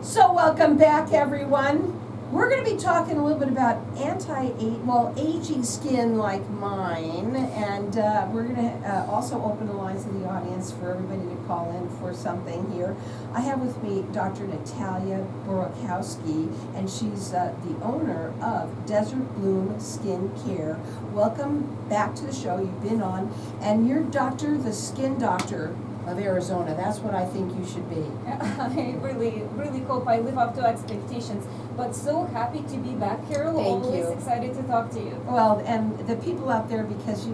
So welcome back, everyone. We're going to be talking a little bit about aging skin like mine, and we're going to also open the lines of the audience for everybody to call in for something here. I have with me Dr. Natalia Borokowski, and she's the owner of Desert Bloom Skin Care. Welcome back to the show. You've been on, and you're the skin doctor of Arizona. That's what I think you should be. I really hope I live up to expectations. But so happy to be back, Carol. Thank Always you. excited to talk to you. Well, and the people out there, because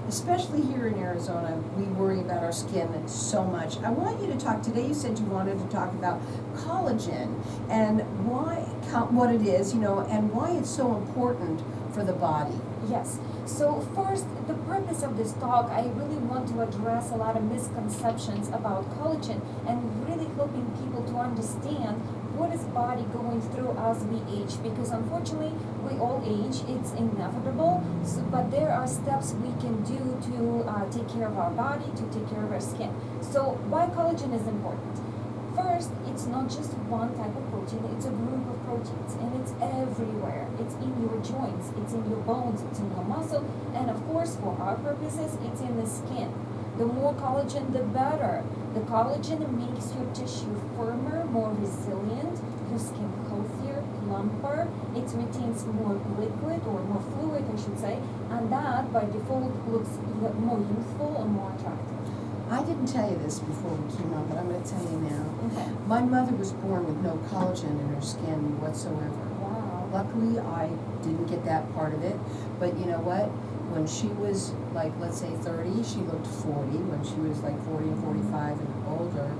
especially here in Arizona, we worry about our skin so much. I want you to talk today. You said you wanted to talk about collagen and what it is, and why it's so important for the body. Yes. So first, the purpose of this talk, I really want to address a lot of misconceptions about collagen and really helping people to understand what is body going through as we age, because unfortunately we all age, it's inevitable, but there are steps we can do to take care of our body, to take care of our skin. So why collagen is important? First, it's not just one type of protein, it's a group of proteins, and it's everywhere. It's in your joints, it's in your bones, it's in your muscle, and of course, for our purposes, it's in the skin. The more collagen, the better. The collagen makes your tissue firmer, more resilient, your skin healthier, plumper. It retains more liquid, or more fluid, I should say, and that, by default, looks more youthful and more attractive. I didn't tell you this before we came on, but I'm going to tell you now. Okay. My mother was born with no collagen in her skin whatsoever. Wow. Luckily, I didn't get that part of it, but you know what? When she was let's say 30, she looked 40. When she was 40 and 45 and older,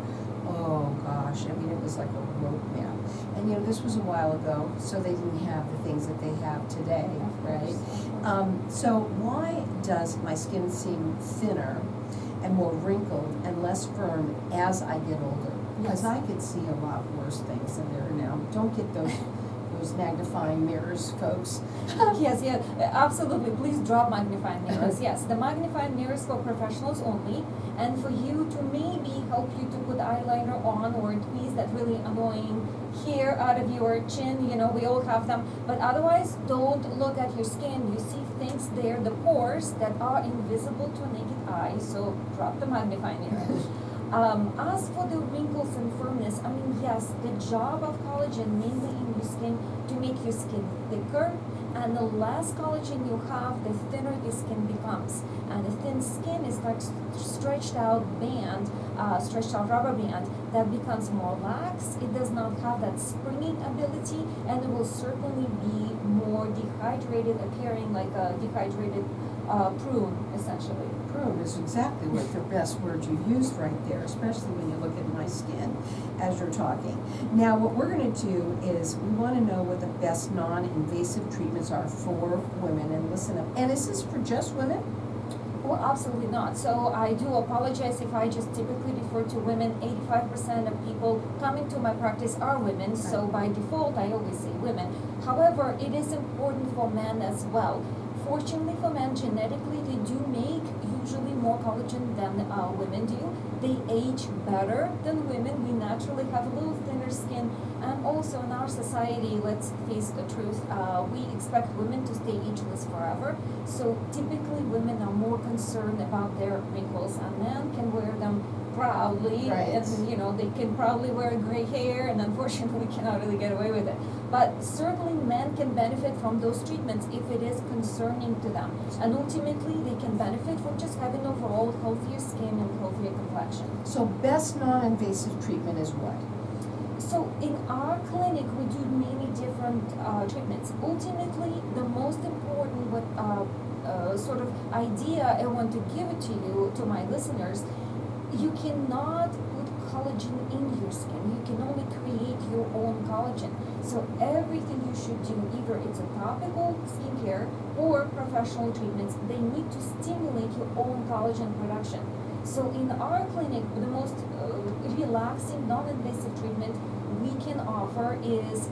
oh gosh, I mean, it was like a rope map. And this was a while ago, so they didn't have the things that they have today, right? So why does my skin seem thinner and more wrinkled and less firm as I get older? Because I could see a lot worse things than there are now. Don't get those magnifying mirrors, folks. Yes, absolutely. Please drop magnifying mirrors. Yes, the magnifying mirrors for professionals only, and for you to maybe help you to put eyeliner on or tweeze that really annoying hair out of your chin. We all have them, but otherwise, don't look at your skin. You see things there, the pores that are invisible to a naked eye. So drop the magnifying mirror. As for the wrinkles and firmness, yes, the job of collagen mainly in your skin to make your skin thicker, and the less collagen you have, the thinner the skin becomes. And the thin skin is like stretched out rubber band that becomes more lax. It does not have that springing ability, and it will certainly be more dehydrated, appearing like a dehydrated prune, essentially. Prune is exactly what the best word you used right there, especially when you look at my skin as you're talking. Now, what we're going to do is we want to know what the best non-invasive treatments are for women. And listen up. And is this for just women? Well, absolutely not. So I do apologize if I just typically refer to women. 85% of people coming to my practice are women, so by default I always say women. However, it is important for men as well. Fortunately for men, genetically they do make usually more collagen than women do. They age better than women. We naturally have a little thinner skin, and also in our society, let's face the truth, we expect women to stay ageless forever. So typically women are more concerned about their wrinkles, and men can wear them proudly, right. And they can probably wear gray hair, and unfortunately cannot really get away with it. But certainly men can benefit from those treatments if it is concerning to them, and ultimately they can benefit from just having overall healthier skin and healthier complexion. So best non-invasive treatment is what? So in our clinic we do many different treatments. Ultimately, the most important sort of idea I want to give it to you, to my listeners, you cannot put collagen in your skin. You can only create your own collagen. So everything you should do, either it's a topical skincare or professional treatments, they need to stimulate your own collagen production. So in our clinic, the most relaxing, non-invasive treatment we can offer is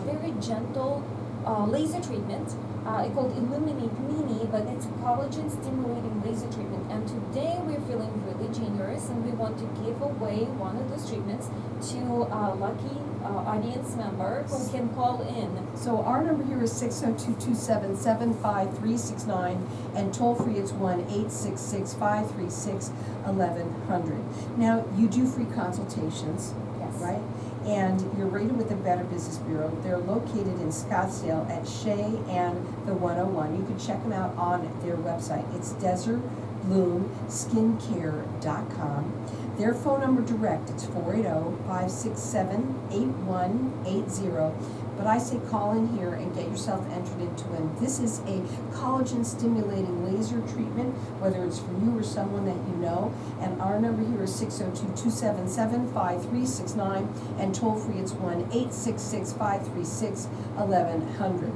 very gentle laser treatment. It's called Illuminate Mini, but it's a collagen stimulating laser treatment. And today we're feeling really generous, and we want to give away one of those treatments to a lucky audience member who can call in. So our number here is 602-277-5369, and toll free it's 1-866-536-1100. Now, you do free consultations, Yes. right? And you're rated with the Better Business Bureau. They're located in Scottsdale at Shea and the 101. You can check them out on their website. It's DesertBloomSkincare.com. Their phone number direct, it's 480-567-8180. But I say call in here and get yourself entered into it. This is a collagen stimulating laser treatment, whether it's for you or someone that you know. And our number here is 602-277-5369, and toll free it's 1-866-536-1100.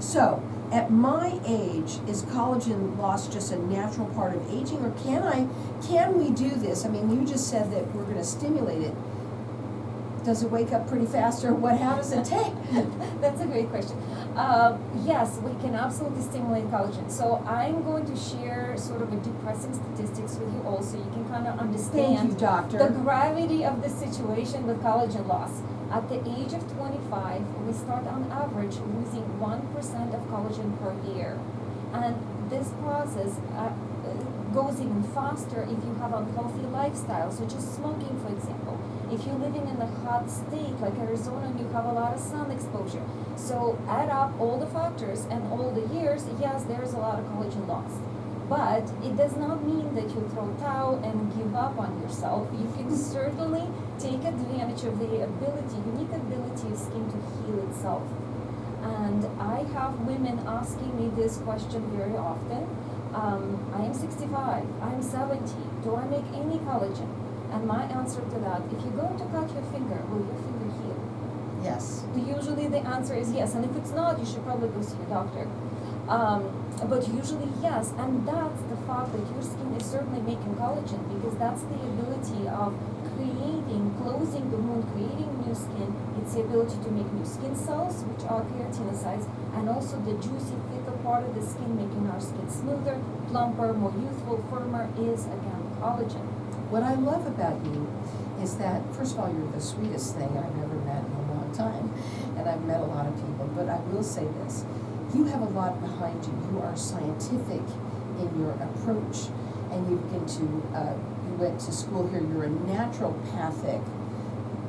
So, at my age, is collagen loss just a natural part of aging, or can we do this? I mean, you just said that we're gonna stimulate it. Does it wake up pretty fast, or how does it take? That's a great question. Yes, we can absolutely stimulate collagen. So I'm going to share sort of a depressing statistics with you also. You can kind of understand Thank you, doctor. the gravity of the situation with collagen loss. At the age of 25, we start on average losing 1% of collagen per year. And this process goes even faster if you have unhealthy lifestyle, such as smoking, for example. If you're living in a hot state like Arizona and you have a lot of sun exposure. So add up all the factors and all the years, yes, there's a lot of collagen loss. But it does not mean that you throw towel and give up on yourself. You can certainly take advantage of the unique ability of skin to heal itself. And I have women asking me this question very often. I am 65, I'm 70, do I make any collagen? And my answer to that, if you're going to cut your finger, will your finger heal? Yes. Usually the answer is yes, and if it's not, you should probably go see your doctor. But usually yes, and that's the fact that your skin is certainly making collagen, because that's the ability of closing the wound, creating new skin. It's the ability to make new skin cells, which are keratinocytes, and also the juicy, thicker part of the skin, making our skin smoother, plumper, more youthful, firmer, is again collagen. What I love about you is that, first of all, you're the sweetest thing I've ever met in a long time, and I've met a lot of people, but I will say this, you have a lot behind you. You are scientific in your approach, and you went to school here. You're a naturopathic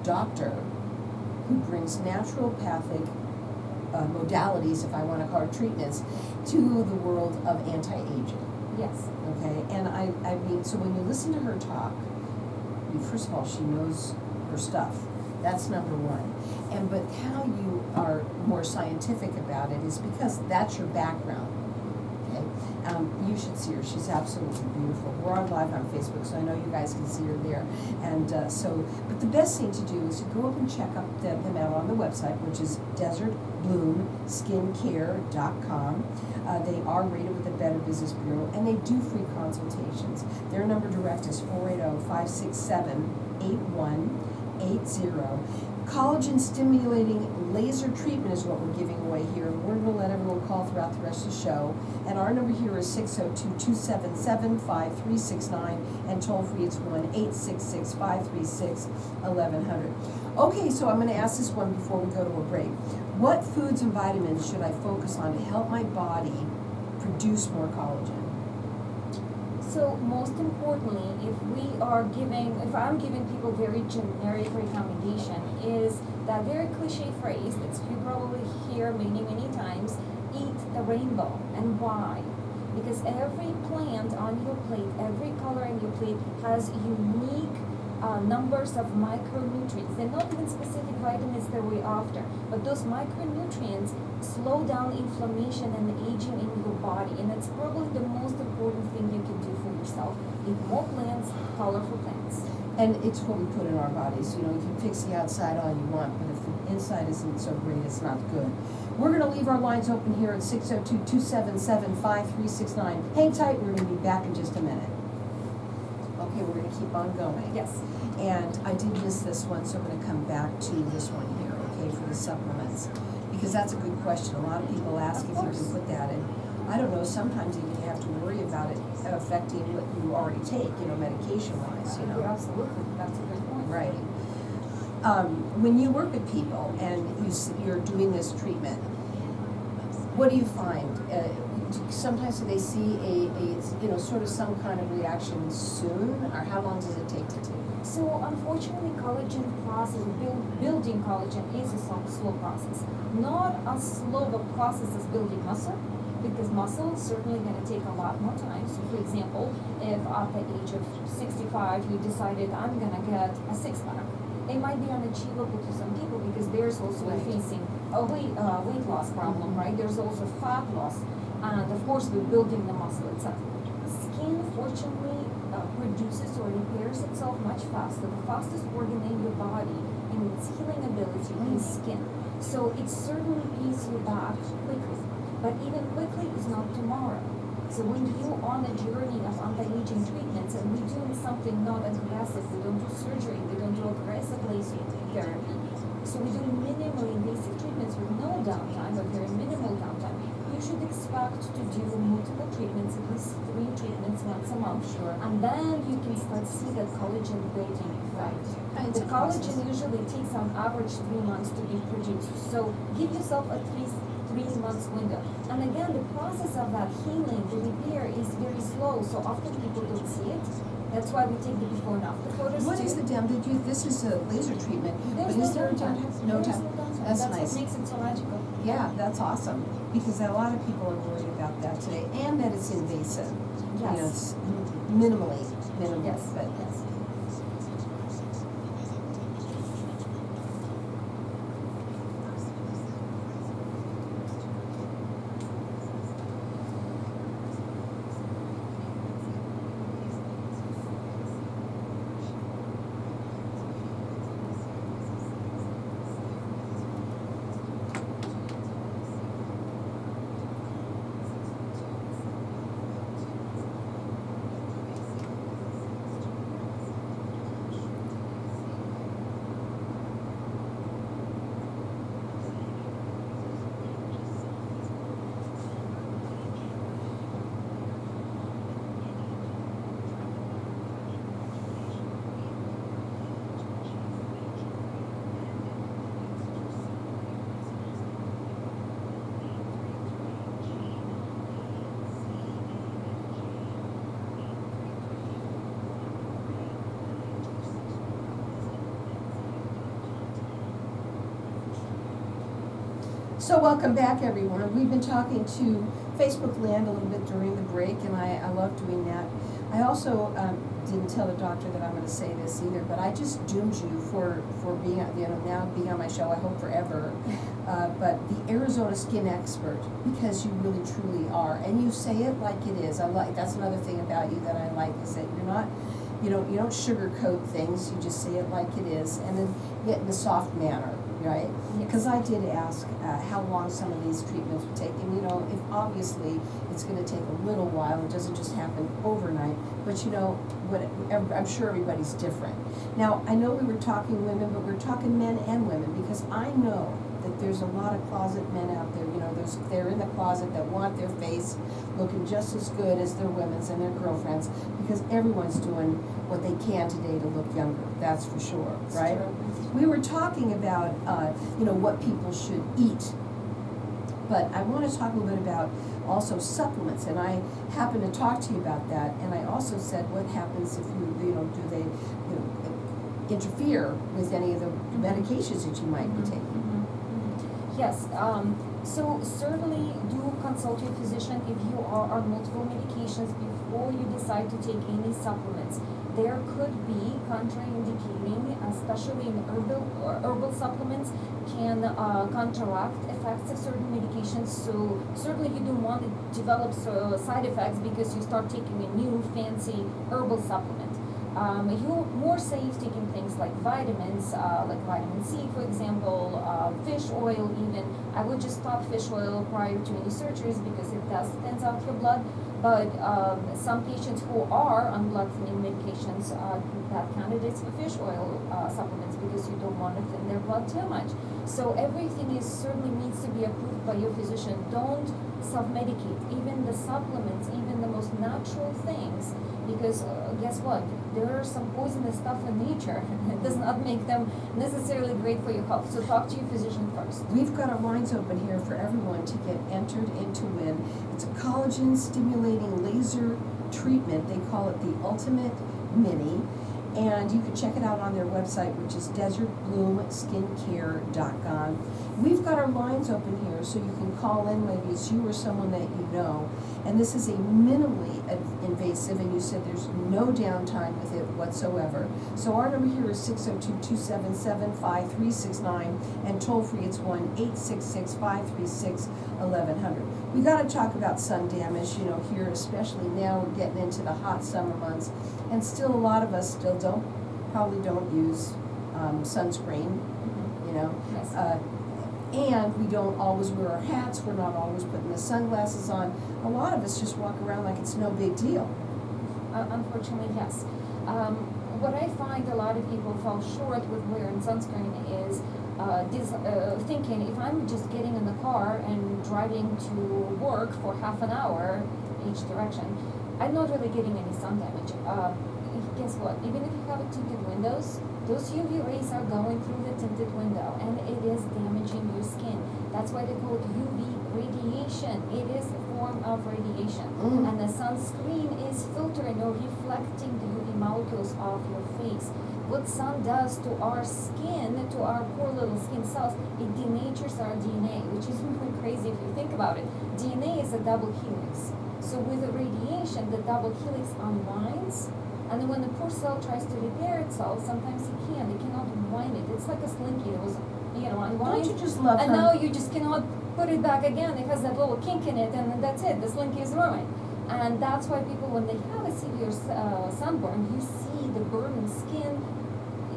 doctor who brings naturopathic modalities, if I want to call it treatments, to the world of anti-aging. Yes. Okay, and I mean, so when you listen to her talk, first of all, she knows her stuff. That's number one. But how you are more scientific about it is because that's your background. Okay, you should see her. She's absolutely beautiful. We're on live on Facebook, so I know you guys can see her there. And but the best thing to do is to go up and check up them out on the website, which is DesertBloomSkincare.com. They are rated with the Better Business Bureau, and they do free consultations. Their number direct is 480-567-8180. Collagen stimulating laser treatment is what we're giving away here. We're going to let everyone call throughout the rest of the show. And our number here is 602-277-5369, and toll free it's 1-866-536-1100. Okay, so I'm going to ask this one before we go to a break. What foods and vitamins should I focus on to help my body produce more collagen? So most importantly, if I'm giving people very generic recommendation, is that very cliche phrase that you probably hear many, many times, eat the rainbow. And why? Because every plant on your plate, every color in your plate has unique numbers of micronutrients. They're not even specific vitamins that we're after, but those micronutrients slow down inflammation and aging in your body, and it's probably the most important thing you can do for yourself. Eat more plants, colorful plants. And it's what we put in our bodies. You know, you can fix the outside all you want, but if the inside isn't so great, it's not good. We're going to leave our lines open here at 602-277-5369. Hang tight, we're going to be back in just a minute. okay, we're gonna keep on going. Yes. And I did miss this one, so I'm gonna come back to this one here, okay, for the supplements. Because that's a good question. A lot of people ask Of if you course. can put that in. I don't know, sometimes even you have to worry about it affecting what you already take, medication-wise, Absolutely, that's a good point. Right. When you work with people and you're doing this treatment, what do you find? Sometimes do they see sort of some kind of reaction soon, or how long does it take to take? So unfortunately, collagen process, building collagen is a slow process. Not as slow a process as building muscle, because muscle is certainly going to take a lot more time. So for example, if at the age of 65 you decided I'm going to get a six-pack, it might be unachievable to some people because there's also Right. facing a weight loss problem, right? There's also fat loss, and of course we're building the muscle itself. Skin, fortunately, produces or repairs itself much faster. The fastest organ in your body in its healing ability is skin. So it certainly pays you back quickly. But even quickly is not tomorrow. So when you're on a journey of anti-aging treatments and we're doing something not aggressive, we don't do surgery, we don't do aggressive laser therapy. So we do minimally invasive treatments with no downtime, or very minimal downtime. You should expect to do multiple treatments, at least 3 treatments once a month. Sure. And then you can start to see that collagen building effect. It's The a collagen process. usually takes on average 3 months to be produced. So give yourself at least 3 months window. And again, the process of that healing, the repair is very slow, so often people don't see it. That's why we take the before and after photos. What too. is the this is a laser treatment, but There's is no there a downtime. downtime? No There's time. no downtime. That's That's nice. what makes it so magical. Yeah, that's awesome, because a lot of people are worried about that today, and that it's invasive. Yes. It's minimally, Yes, but. yes. So welcome back, everyone. We've been talking to Facebook Land a little bit during the break, and I love doing that. I also didn't tell the doctor that I'm going to say this either, but I just doomed you for being, now being on my show, I hope forever. But the Arizona Skin Expert, because you really truly are, and you say it like it is. That's another thing about you that I like, is that you're not, you don't sugarcoat things. You just say it like it is, and then yet in a soft manner, right? Yes. Because I did ask how long some of these treatments would take, and if obviously it's going to take a little while, it doesn't just happen overnight. But I'm sure everybody's different. Now I know we were talking women, but we're talking men and women, because I know that there's a lot of closet men out there. They're in the closet that want their face looking just as good as their women's and their girlfriends, because everyone's doing what they can today to look younger. That's for sure, right? We were talking about what people should eat, but I want to talk a little bit about also supplements, and I happened to talk to you about that, and I also said, what happens if do they interfere with any of the medications that you might be taking? Yes, so certainly do consult your physician if you are on multiple medications before you decide to take any supplements. There could be contraindicating, especially in herbal supplements, can counteract effects of certain medications. So certainly you don't want to develop side effects because you start taking a new fancy herbal supplement. You're more safe taking things like vitamins, like vitamin C, for example, fish oil even. I would just stop fish oil prior to any surgeries because it does cleanse out your blood. But some patients who are on blood thinning medications are bad candidates for fish oil supplements because you don't want to thin their blood too much. So everything is certainly needs to be approved by your physician. Don't self-medicate, even the supplements, even the most natural things, because guess what? There are some poisonous stuff in nature. It does not make them necessarily great for your health. So talk to your physician first. We've got our lines open here for everyone to get entered into WIN. It's a collagen stimulating laser treatment. They call it the Ultimate Mini. And you can check it out on their website, which is desertbloomskincare.com. We've got our lines open here, so you can call in, maybe it's you or someone that you know. And this is a minimally invasive, and you said there's no downtime with it whatsoever. So our number here is 602-277-5369, and toll free it's 1-866-536-1100. We got to talk about sun damage, you know, here, especially now we're getting into the hot summer months, and still a lot of us still probably don't use sunscreen, you know. Yes. And we don't always wear our hats, we're not always putting the sunglasses on. A lot of us just walk around like it's no big deal. Unfortunately, yes. What I find a lot of people fall short with wearing sunscreen is thinking if I'm just getting in the car and driving to work for half an hour each direction, I'm not really getting any sun damage. Guess what? Even if you have tinted windows, those UV rays are going through the tinted window and it is damaging your skin. That's why they call it UV radiation. It is a form of radiation. And the sunscreen is filtering or reflecting the UV molecules off your face. What sun does to our skin, to our poor little skin cells, it denatures our DNA, which is really crazy if you think about it. DNA is a double helix. So with the radiation, the double helix unwinds, and then when the poor cell tries to repair itself, sometimes it cannot unwind it. It's like a slinky that was, unwind. Don't you just love and her? now you just cannot put it back again. It has that little kink in it, and then that's it. The slinky is ruined. And that's why people, when they have a severe sunburn, you see the burning skin.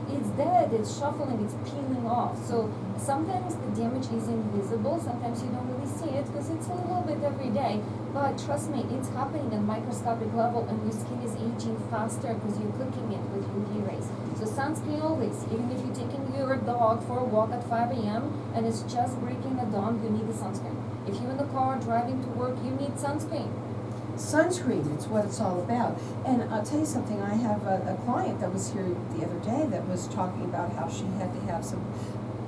It's dead, it's shuffling, it's peeling off. So sometimes the damage is invisible, sometimes you don't really see it because it's a little bit every day. But trust me, it's happening at microscopic level and your skin is aging faster because you're cooking it with UV rays. So sunscreen always, even if you're taking your dog for a walk at 5 a.m. and it's just breaking the dawn, you need the sunscreen. If you're in the car driving to work, you need sunscreen. Sunscreen, it's what it's all about. And I'll tell you something, I have a client that was here the other day that was talking about how she had to have some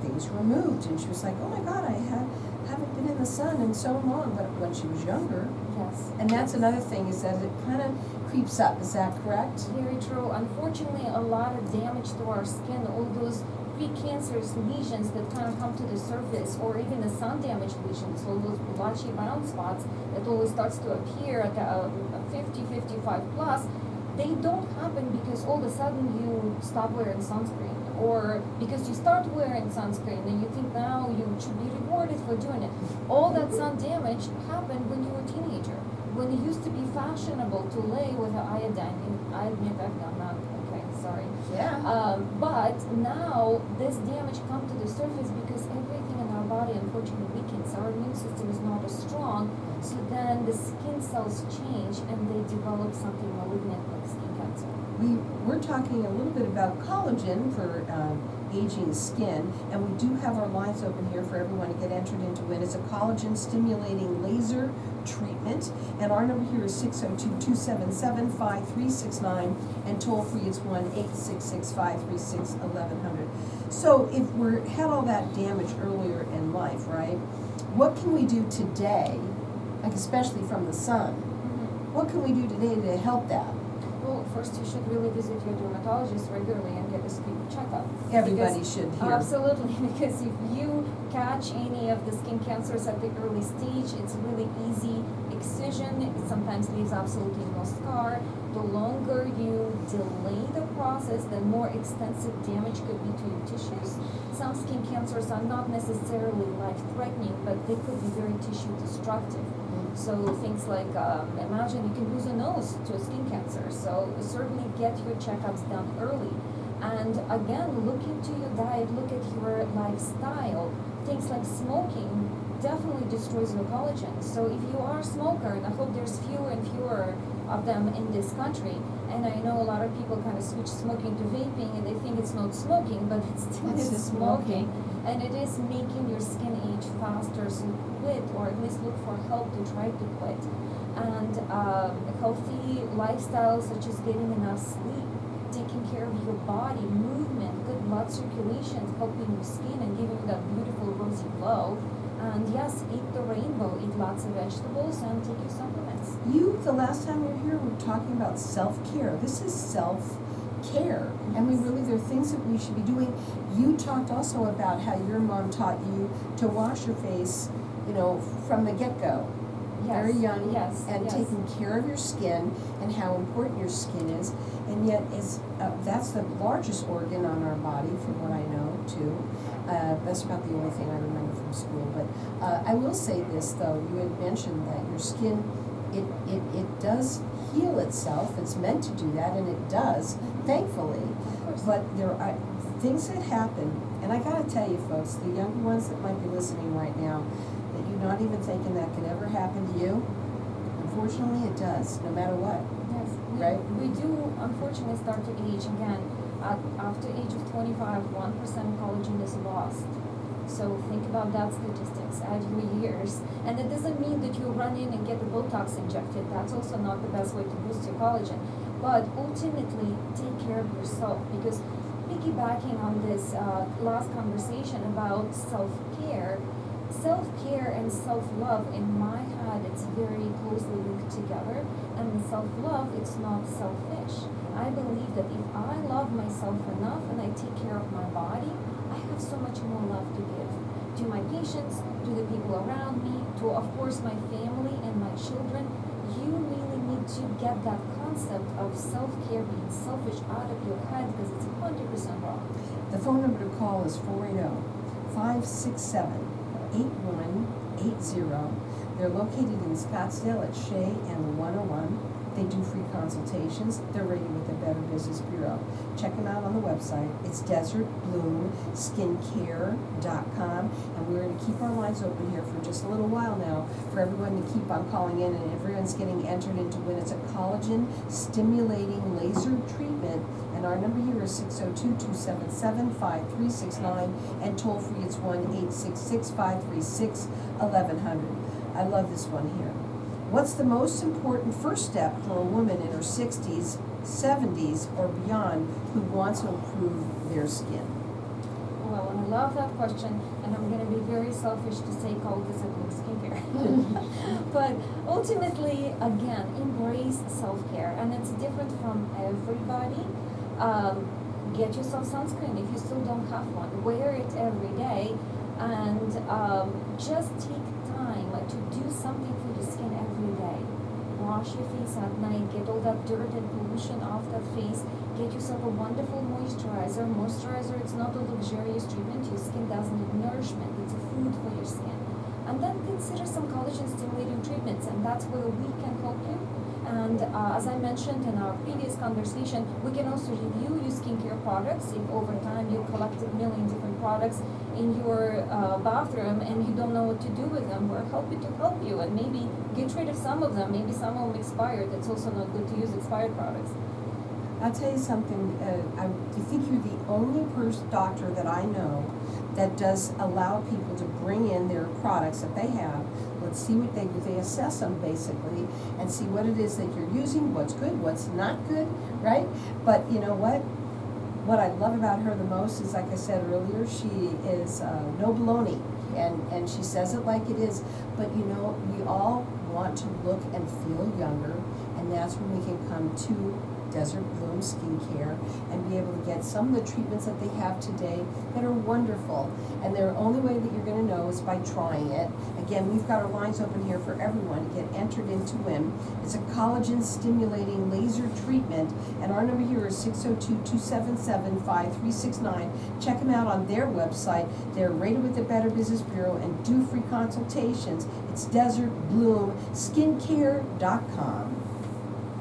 things removed, and she was like, oh my God, I haven't been in the sun in so long, but when she was younger. Yes. And that's another thing, is that it kind of creeps up, is that correct? Very true. Unfortunately, a lot of damage to our skin, all those precancerous lesions that kind of come to the surface, or even the sun damage lesions, all those blotchy brown spots that always starts to appear at 50, 55 plus, they don't happen because all of a sudden you stop wearing sunscreen, or because you start wearing sunscreen and you think now you should be rewarded for doing it. All that sun damage happened when you were a teenager, when it used to be fashionable to lay with an iodine. I admit I've done that. Okay, sorry. Yeah. But now this damage comes to the surface because everything in our body unfortunately weakens. Our immune system is not as strong, so then the skin cells change and they develop something malignant like skin cancer. We're talking a little bit about collagen for aging skin, and we do have our lines open here for everyone to get entered into it. It's a collagen stimulating laser treatment, and our number here is 602-277-5369, and toll free it's 1-866-536-1100. So if we had all that damage earlier in life, right, what can we do today, like especially from the sun, what can we do today to help that? Well, first you should really visit your dermatologist regularly and get a skin checkup. Everybody should here. Absolutely, because if you catch any of the skin cancers at the early stage, it's really easy excision. It sometimes leaves absolutely no scar. The longer you delay the process, the more extensive damage could be to your tissues. Some skin cancers are not necessarily life-threatening, but they could be very tissue destructive. So things like, imagine you can lose a nose to a skin cancer. So certainly get your checkups done early. And again, look into your diet, look at your lifestyle. Things like smoking definitely destroys your collagen. So if you are a smoker, and I hope there's fewer and fewer of them in this country, and I know a lot of people kind of switch smoking to vaping and they think it's not smoking, but it still It's is just smoking. And it is making your skin age faster, so quit, or at least look for help to try to quit. And a healthy lifestyle, such as getting enough sleep, taking care of your body, movement, good blood circulation, helping your skin and giving you that beautiful rosy glow. And yes, eat the rainbow, eat lots of vegetables, and take your supplements. The last time you were here, we were talking about self-care. This is self-care. And there are things that we should be doing. You talked also about how your mom taught you to wash your face, from the get-go. Yes, Very young, yes, and yes. taking care of your skin and how important your skin is. And yet, that's the largest organ on our body, from what I know, too. That's about the only thing I remember from school. But I will say this, though. You had mentioned that your skin, it does heal itself. It's meant to do that, and it does, thankfully. Of course. But there are things that happen, and I gotta tell you, folks, the younger ones that might be listening right now, that you're not even thinking that could ever happen to you, unfortunately it does, no matter what. Yes, Right? we do unfortunately start to age again. After age of 25, 1% collagen is lost. So think about that statistics, add your years. And it doesn't mean that you run in and get the Botox injected. That's also not the best way to boost your collagen. But ultimately, take care of yourself, because piggybacking on this last conversation about self-care and self-love, in my head, it's very closely linked together. And the self-love, it's not selfish. I believe that if I love myself enough and I take care of my body, I have so much more love to give to my patients, to the people around me, to, of course, my family and my children. You really need to get that concept of self-care being selfish out of your head, because it's 100% wrong. The phone number to call is 480-567-8180. They're located in Scottsdale at Shea and 101. They do free consultations. They're rated with the Better Business Bureau. Check them out on the website. It's desertbloomskincare.com. And we're going to keep our lines open here for just a little while now for everyone to keep on calling in, and everyone's getting entered into win. It's a collagen stimulating laser treatment. And our number here is 602-277-5369, and toll free it's 1-866-536-1100. I love this one here. What's the most important first step for a woman in her 60s, 70s, or beyond who wants to improve their skin? Well, and I love that question, and I'm going to be very selfish to say call this a good skincare. But ultimately, again, embrace self-care, and it's different from everybody. Get yourself sunscreen if you still don't have one. Wear it every day, and just take time to do something for your skin every day. Wash your face at night, get all that dirt and pollution off that face. Get yourself a wonderful moisturizer. Moisturizer, it's not a luxurious treatment. Your skin does need nourishment. It's a food for your skin. And then consider some collagen stimulating treatments, and that's where we can help you. And as I mentioned in our previous conversation, we can also review your skincare products. If over time you collected a million different products in your bathroom and you don't know what to do with them, we're happy to help you and maybe get rid of some of them. Maybe some of them expired. It's also not good to use expired products. I'll tell you something. I think you're the only doctor that I know that does allow people to bring in their products that they have. Let's see what they assess them basically, and see what it is that you're using, what's good, what's not good, right? But you know what? What I love about her the most is, like I said earlier, she is no baloney, and she says it like it is. But we all want to look and feel younger, and that's when we can come to Desert Bloom Skincare and be able to get some of the treatments that they have today that are wonderful. And the only way that you're going to know is by trying it. Again, we've got our lines open here for everyone to get entered into WIM. It's a collagen stimulating laser treatment, and our number here is 602-277-5369. Check them out on their website. They're rated with the Better Business Bureau and do free consultations. It's desertbloomskincare.com.